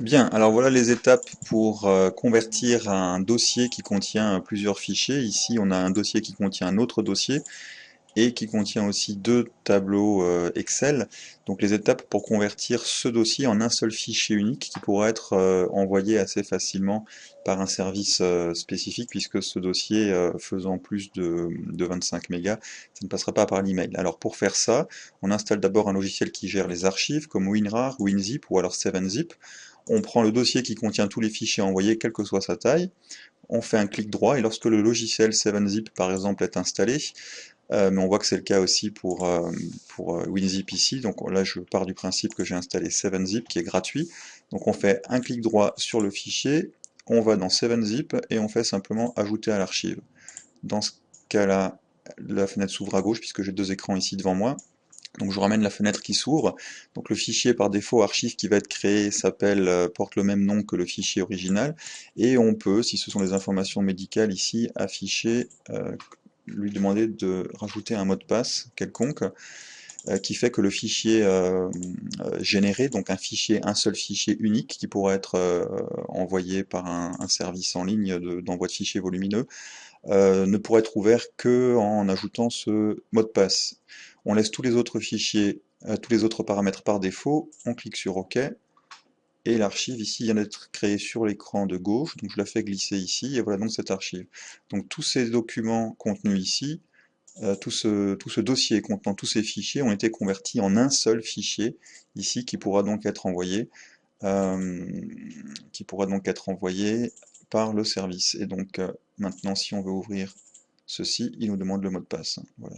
Bien, alors voilà les étapes pour convertir un dossier qui contient plusieurs fichiers. Ici, on a un dossier qui contient un autre dossier et qui contient aussi deux tableaux Excel. Donc les étapes pour convertir ce dossier en un seul fichier unique qui pourra être envoyé assez facilement par un service spécifique, puisque ce dossier faisant plus de 25 mégas, ça ne passera pas par l'email. Alors pour faire ça, on installe d'abord un logiciel qui gère les archives comme WinRAR, WinZip ou alors 7zip. On prend le dossier qui contient tous les fichiers envoyés, quelle que soit sa taille, on fait un clic droit et lorsque le logiciel 7zip par exemple est installé, mais on voit que c'est le cas aussi pour WinZip ici. Donc là, je pars du principe que j'ai installé 7zip qui est gratuit. Donc on fait un clic droit sur le fichier, on va dans 7zip et on fait simplement ajouter à l'archive. Dans ce cas-là, la fenêtre s'ouvre à gauche puisque j'ai deux écrans ici devant moi. Donc je ramène la fenêtre qui s'ouvre. Donc le fichier par défaut archive qui va être créé porte le même nom que le fichier original. Et on peut, si ce sont des informations médicales ici, afficher, lui demander de rajouter un mot de passe quelconque qui fait que le fichier généré, donc un seul fichier unique qui pourra être envoyé par un service en ligne d'envoi de fichiers volumineux, ne pourra être ouvert que en ajoutant ce mot de passe. On laisse tous les autres fichiers, tous les autres paramètres par défaut, on clique sur OK, et l'archive ici vient d'être créée sur l'écran de gauche, donc je la fais glisser ici, et voilà donc cette archive. Donc tous ces documents contenus ici, tout ce dossier contenant tous ces fichiers ont été convertis en un seul fichier, ici, euh, qui pourra donc être envoyé par le service. Et donc maintenant, si on veut ouvrir ceci, il nous demande le mot de passe. Voilà.